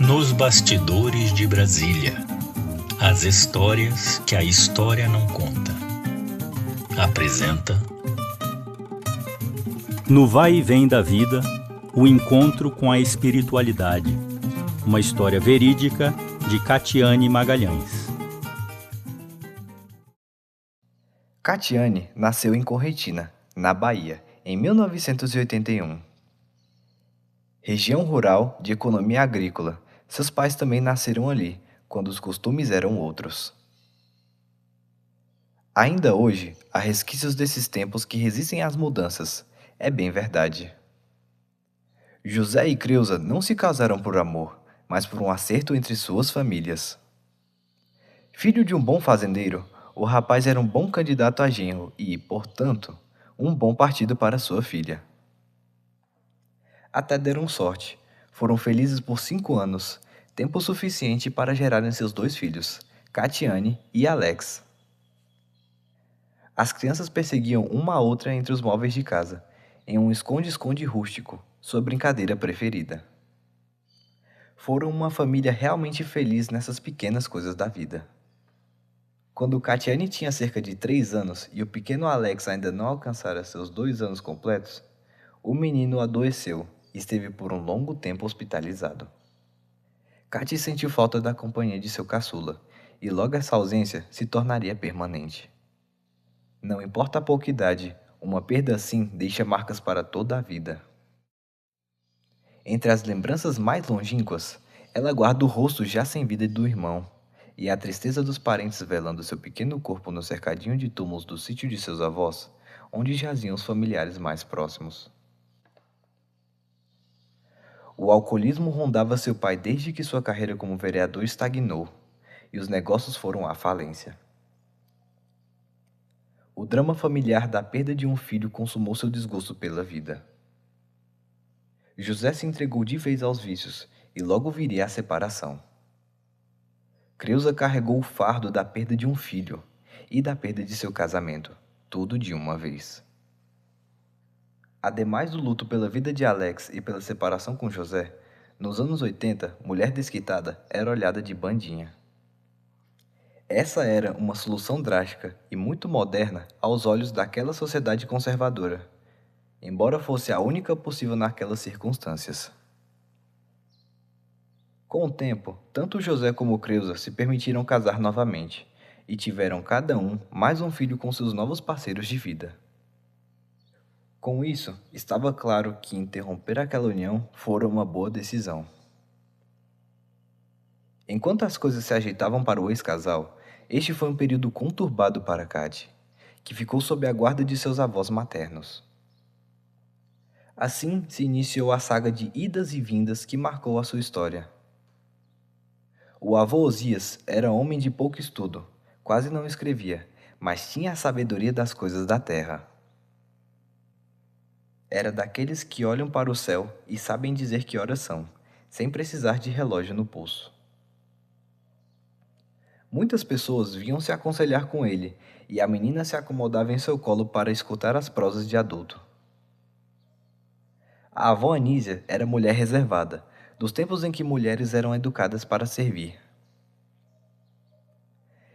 Nos bastidores de Brasília. As histórias que a história não conta. Apresenta. No vai e vem da vida, o encontro com a espiritualidade. Uma história verídica de Catiane Magalhães. Catiane nasceu em Corretina, na Bahia, em 1981. Região rural de economia agrícola, seus pais também nasceram ali, quando os costumes eram outros. Ainda hoje, há resquícios desses tempos que resistem às mudanças, é bem verdade. José e Creuza não se casaram por amor, mas por um acerto entre suas famílias. Filho de um bom fazendeiro, o rapaz era um bom candidato a genro e, portanto, um bom partido para sua filha. Até deram sorte. Foram felizes por 5 anos, tempo suficiente para gerarem seus 2 filhos, Catiane e Alex. As crianças perseguiam uma a outra entre os móveis de casa, em um esconde-esconde rústico, sua brincadeira preferida. Foram uma família realmente feliz nessas pequenas coisas da vida. Quando Catiane tinha cerca de 3 anos e o pequeno Alex ainda não alcançara seus 2 anos completos, o menino adoeceu e esteve por um longo tempo hospitalizado. Cati sentiu falta da companhia de seu caçula, e logo essa ausência se tornaria permanente. Não importa a pouca idade, uma perda assim deixa marcas para toda a vida. Entre as lembranças mais longínquas, ela guarda o rosto já sem vida do irmão, e a tristeza dos parentes velando seu pequeno corpo no cercadinho de túmulos do sítio de seus avós, onde jaziam os familiares mais próximos. O alcoolismo rondava seu pai desde que sua carreira como vereador estagnou, e os negócios foram à falência. O drama familiar da perda de um filho consumou seu desgosto pela vida. José se entregou de vez aos vícios, e logo viria a separação. Creuza carregou o fardo da perda de um filho e da perda de seu casamento, tudo de uma vez. Ademais do luto pela vida de Alex e pela separação com José, nos anos 80, mulher desquitada era olhada de bandinha. Essa era uma solução drástica e muito moderna aos olhos daquela sociedade conservadora, embora fosse a única possível naquelas circunstâncias. Com o tempo, tanto José como Creuza se permitiram casar novamente e tiveram cada um mais um filho com seus novos parceiros de vida. Com isso, estava claro que interromper aquela união fora uma boa decisão. Enquanto as coisas se ajeitavam para o ex-casal, este foi um período conturbado para Cati, que ficou sob a guarda de seus avós maternos. Assim se iniciou a saga de idas e vindas que marcou a sua história. O avô Osias era homem de pouco estudo, quase não escrevia, mas tinha a sabedoria das coisas da terra. Era daqueles que olham para o céu e sabem dizer que horas são, sem precisar de relógio no pulso. Muitas pessoas vinham se aconselhar com ele, e a menina se acomodava em seu colo para escutar as prosas de adulto. A avó Anísia era mulher reservada, dos tempos em que mulheres eram educadas para servir.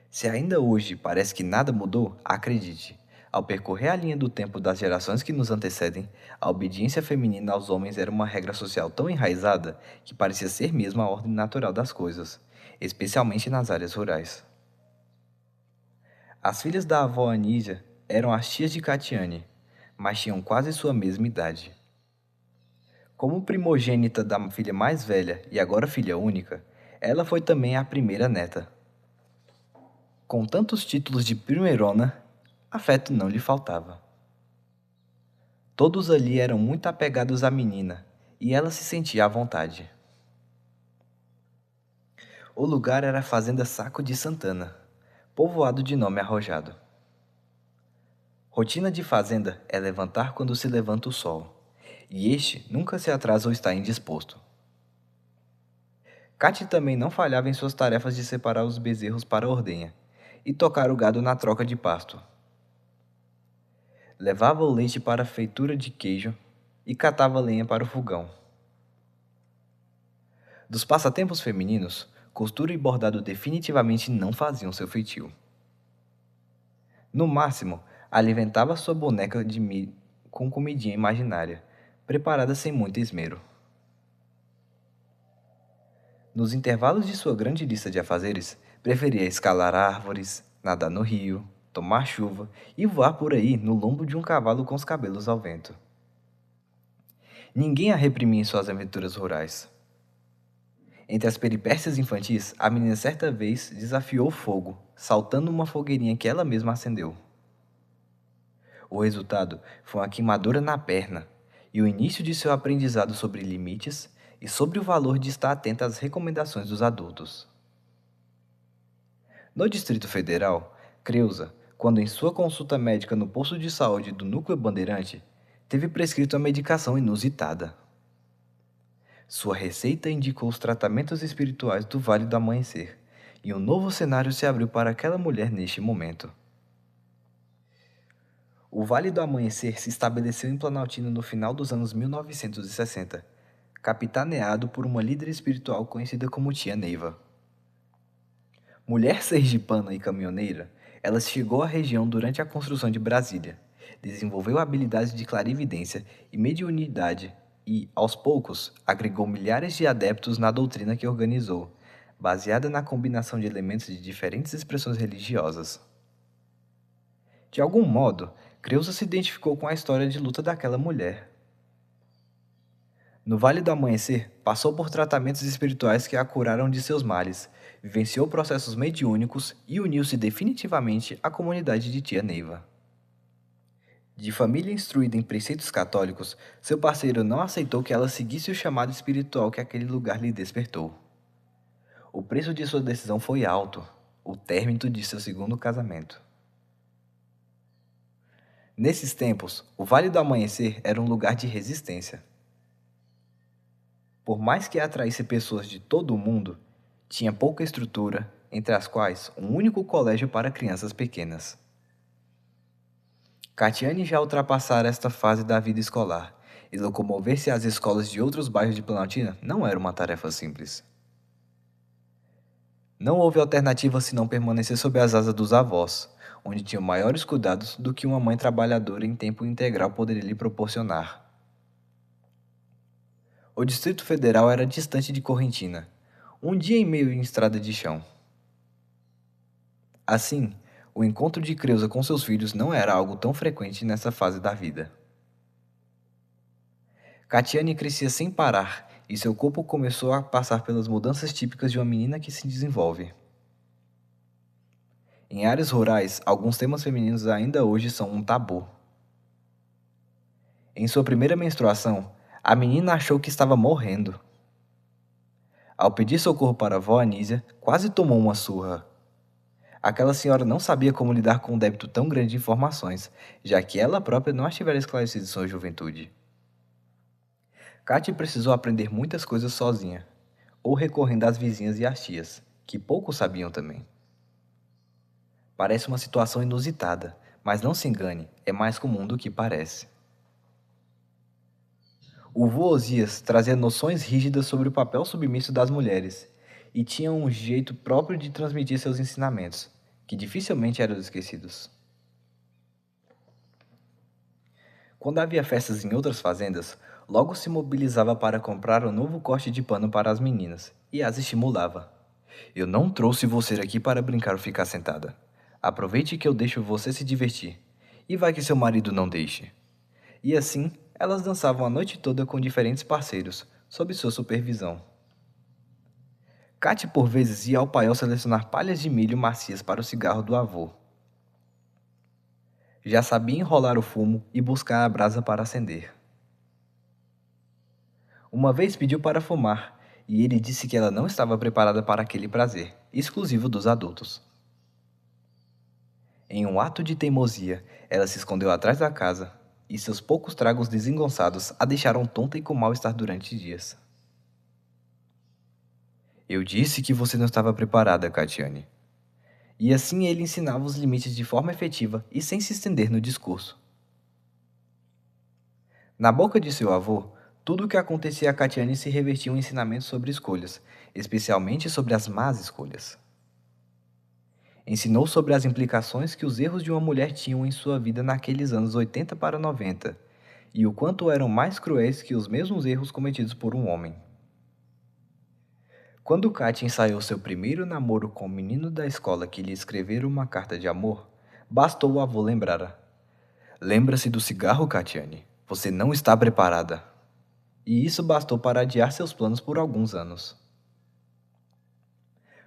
Se ainda hoje parece que nada mudou, acredite. Ao percorrer a linha do tempo das gerações que nos antecedem, a obediência feminina aos homens era uma regra social tão enraizada que parecia ser mesmo a ordem natural das coisas, especialmente nas áreas rurais. As filhas da avó Anísia eram as tias de Catiane, mas tinham quase sua mesma idade. Como primogênita da filha mais velha e agora filha única, ela foi também a primeira neta. Com tantos títulos de primeirona, afeto não lhe faltava. Todos ali eram muito apegados à menina, e ela se sentia à vontade. O lugar era a Fazenda Saco de Santana, povoado de nome arrojado. Rotina de fazenda é levantar quando se levanta o sol, e este nunca se atrasa ou está indisposto. Cati também não falhava em suas tarefas de separar os bezerros para a ordenha e tocar o gado na troca de pasto. Levava o leite para a feitura de queijo e catava lenha para o fogão. Dos passatempos femininos, costura e bordado definitivamente não faziam seu feitio. No máximo, alimentava sua boneca de milho com comidinha imaginária, preparada sem muito esmero. Nos intervalos de sua grande lista de afazeres, preferia escalar árvores, nadar no rio, tomar chuva e voar por aí no lombo de um cavalo com os cabelos ao vento. Ninguém a reprimia em suas aventuras rurais. Entre as peripécias infantis, a menina certa vez desafiou o fogo, saltando uma fogueirinha que ela mesma acendeu. O resultado foi uma queimadura na perna e o início de seu aprendizado sobre limites e sobre o valor de estar atenta às recomendações dos adultos. No Distrito Federal, Creuza, quando em sua consulta médica no posto de saúde do Núcleo Bandeirante, teve prescrito a medicação inusitada. Sua receita indicou os tratamentos espirituais do Vale do Amanhecer, e um novo cenário se abriu para aquela mulher neste momento. O Vale do Amanhecer se estabeleceu em Planaltina no final dos anos 1960, capitaneado por uma líder espiritual conhecida como Tia Neiva. Mulher sergipana e caminhoneira, ela chegou à região durante a construção de Brasília, desenvolveu habilidades de clarividência e mediunidade e, aos poucos, agregou milhares de adeptos na doutrina que organizou, baseada na combinação de elementos de diferentes expressões religiosas. De algum modo, Creuza se identificou com a história de luta daquela mulher. No Vale do Amanhecer, passou por tratamentos espirituais que a curaram de seus males, vivenciou processos mediúnicos e uniu-se definitivamente à comunidade de Tia Neiva. De família instruída em preceitos católicos, seu parceiro não aceitou que ela seguisse o chamado espiritual que aquele lugar lhe despertou. O preço de sua decisão foi alto, o término de seu segundo casamento. Nesses tempos, o Vale do Amanhecer era um lugar de resistência. Por mais que atraísse pessoas de todo o mundo, tinha pouca estrutura, entre as quais um único colégio para crianças pequenas. Catiane já ultrapassara esta fase da vida escolar, e locomover-se às escolas de outros bairros de Planaltina não era uma tarefa simples. Não houve alternativa senão permanecer sob as asas dos avós, onde tinham maiores cuidados do que uma mãe trabalhadora em tempo integral poderia lhe proporcionar. O Distrito Federal era distante de Correntina, um dia e meio em estrada de chão. Assim, o encontro de Creuza com seus filhos não era algo tão frequente nessa fase da vida. Catiane crescia sem parar e seu corpo começou a passar pelas mudanças típicas de uma menina que se desenvolve. Em áreas rurais, alguns temas femininos ainda hoje são um tabu. Em sua primeira menstruação, a menina achou que estava morrendo. Ao pedir socorro para a avó Anísia, quase tomou uma surra. Aquela senhora não sabia como lidar com um débito tão grande de informações, já que ela própria não as tivera esclarecido em sua juventude. Katy precisou aprender muitas coisas sozinha, ou recorrendo às vizinhas e às tias, que pouco sabiam também. Parece uma situação inusitada, mas não se engane, é mais comum do que parece. O vô Osias trazia noções rígidas sobre o papel submisso das mulheres e tinha um jeito próprio de transmitir seus ensinamentos, que dificilmente eram esquecidos. Quando havia festas em outras fazendas, logo se mobilizava para comprar um novo corte de pano para as meninas e as estimulava. Eu não trouxe você aqui para brincar ou ficar sentada. Aproveite que eu deixo você se divertir, e vai que seu marido não deixe. E assim, elas dançavam a noite toda com diferentes parceiros, sob sua supervisão. Katy por vezes ia ao paiol selecionar palhas de milho macias para o cigarro do avô. Já sabia enrolar o fumo e buscar a brasa para acender. Uma vez pediu para fumar, e ele disse que ela não estava preparada para aquele prazer, exclusivo dos adultos. Em um ato de teimosia, ela se escondeu atrás da casa, e seus poucos tragos desengonçados a deixaram tonta e com mal-estar durante dias. Eu disse que você não estava preparada, Catiane. E assim ele ensinava os limites de forma efetiva e sem se estender no discurso. Na boca de seu avô, Tudo o que acontecia a Catiane se revertia em um ensinamento sobre escolhas, especialmente sobre as más escolhas. Ensinou sobre as implicações que os erros de uma mulher tinham em sua vida naqueles anos 80 para 90, e o quanto eram mais cruéis que os mesmos erros cometidos por um homem. Quando Katia ensaiou seu primeiro namoro com o menino da escola que lhe escrevera uma carta de amor, bastou o avô lembrar: "Lembra-se do cigarro, Catiane? Você não está preparada." E isso bastou para adiar seus planos por alguns anos.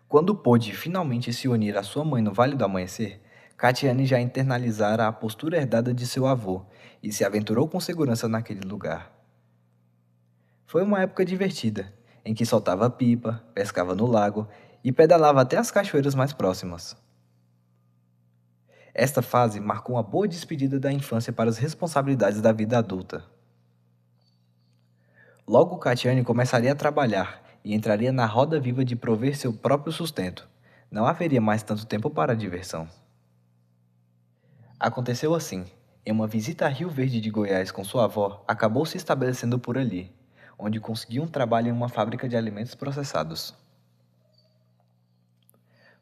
Quando pôde finalmente se unir à sua mãe no Vale do Amanhecer, Catiane já internalizara a postura herdada de seu avô e se aventurou com segurança naquele lugar. Foi uma época divertida, em que soltava pipa, pescava no lago e pedalava até as cachoeiras mais próximas. Esta fase marcou uma boa despedida da infância para as responsabilidades da vida adulta. Logo Catiane começaria a trabalhar e entraria na roda viva de prover seu próprio sustento. Não haveria mais tanto tempo para a diversão. Aconteceu assim. Em uma visita a Rio Verde de Goiás com sua avó, acabou se estabelecendo por ali, onde conseguiu um trabalho em uma fábrica de alimentos processados.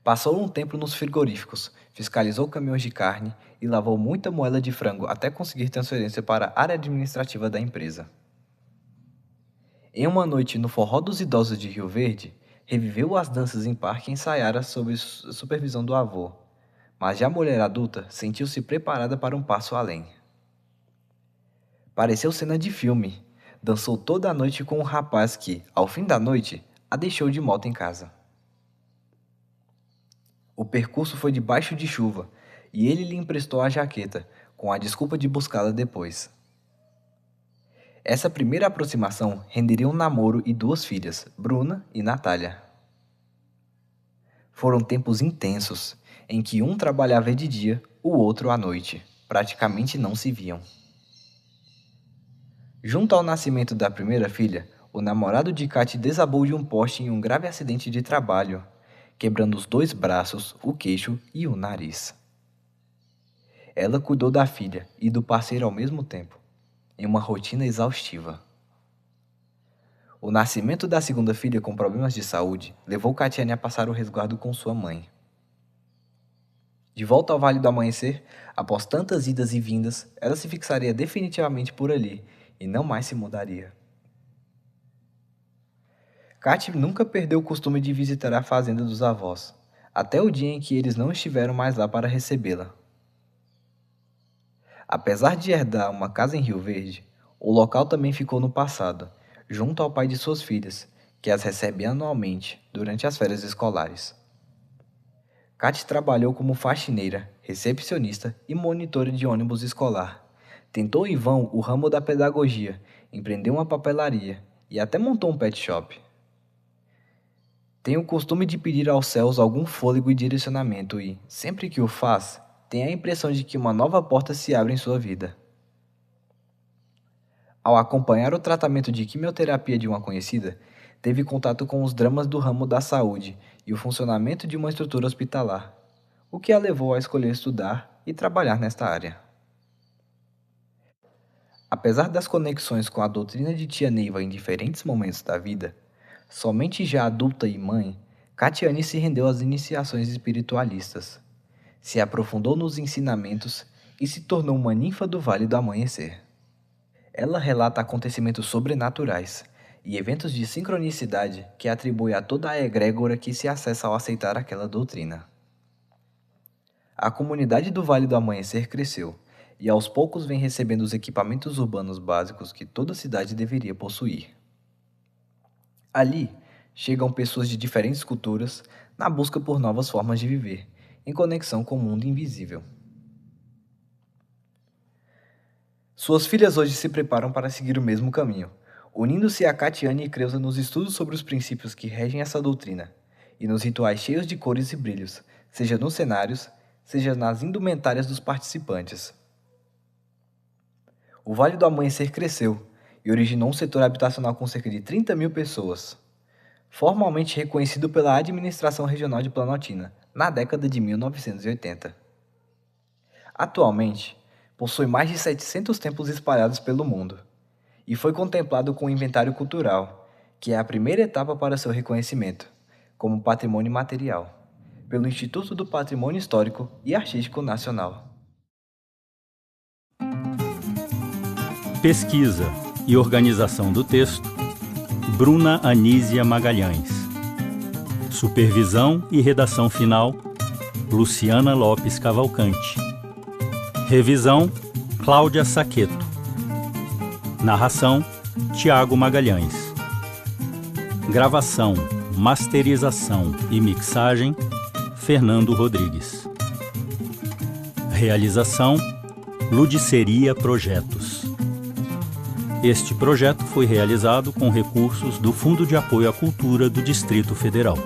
Passou um tempo nos frigoríficos, fiscalizou caminhões de carne e lavou muita moela de frango até conseguir transferência para a área administrativa da empresa. Em uma noite no Forró dos Idosos de Rio Verde, reviveu as danças em parque e ensaiara sob supervisão do avô, mas já mulher adulta sentiu-se preparada para um passo além. Pareceu cena de filme. Dançou toda a noite com um rapaz que, ao fim da noite, a deixou de moto em casa. O percurso foi debaixo de chuva e ele lhe emprestou a jaqueta, com a desculpa de buscá-la depois. Essa primeira aproximação renderia um namoro e 2 filhas, Bruna e Natália. Foram tempos intensos, em que um trabalhava de dia, o outro à noite. Praticamente não se viam. Junto ao nascimento da primeira filha, o namorado de Katy desabou de um poste em um grave acidente de trabalho, quebrando os 2 braços, o queixo e o nariz. Ela cuidou da filha e do parceiro ao mesmo tempo, em uma rotina exaustiva. O nascimento da segunda filha com problemas de saúde levou Catiane a passar o resguardo com sua mãe. De volta ao Vale do Amanhecer, após tantas idas e vindas, ela se fixaria definitivamente por ali e não mais se mudaria. Katy nunca perdeu o costume de visitar a fazenda dos avós, até o dia em que eles não estiveram mais lá para recebê-la. Apesar de herdar uma casa em Rio Verde, o local também ficou no passado, junto ao pai de suas filhas, que as recebe anualmente durante as férias escolares. Katy trabalhou como faxineira, recepcionista e monitora de ônibus escolar. Tentou em vão o ramo da pedagogia, empreendeu uma papelaria e até montou um pet shop. Tem o costume de pedir aos céus algum fôlego e direcionamento e, sempre que o faz, tem a impressão de que uma nova porta se abre em sua vida. Ao acompanhar o tratamento de quimioterapia de uma conhecida, teve contato com os dramas do ramo da saúde e o funcionamento de uma estrutura hospitalar, o que a levou a escolher estudar e trabalhar nesta área. Apesar das conexões com a doutrina de tia Neiva em diferentes momentos da vida, somente já adulta e mãe, Catiane se rendeu às iniciações espiritualistas, se aprofundou nos ensinamentos e se tornou uma ninfa do Vale do Amanhecer. Ela relata acontecimentos sobrenaturais e eventos de sincronicidade que atribui a toda a egrégora que se acessa ao aceitar aquela doutrina. A comunidade do Vale do Amanhecer cresceu e aos poucos vem recebendo os equipamentos urbanos básicos que toda cidade deveria possuir. Ali, chegam pessoas de diferentes culturas na busca por novas formas de viver, em conexão com o mundo invisível. Suas filhas hoje se preparam para seguir o mesmo caminho, unindo-se a Catiane e Creuza nos estudos sobre os princípios que regem essa doutrina, e nos rituais cheios de cores e brilhos, seja nos cenários, seja nas indumentárias dos participantes. O Vale do Amanhecer cresceu e originou um setor habitacional com cerca de 30.000 pessoas, formalmente reconhecido pela Administração Regional de Planaltina, na década de 1980. Atualmente, possui mais de 700 templos espalhados pelo mundo, e foi contemplado com o Inventário Cultural, que é a primeira etapa para seu reconhecimento como patrimônio material, pelo Instituto do Patrimônio Histórico e Artístico Nacional. Pesquisa e organização do texto, Bruna Anísia Magalhães. Supervisão e redação final, Luciana Lopes Cavalcante. Revisão, Cláudia Saqueto. Narração, Tiago Magalhães. Gravação, masterização e mixagem, Fernando Rodrigues. Realização, Ludiceria Projetos. Este projeto foi realizado com recursos do Fundo de Apoio à Cultura do Distrito Federal.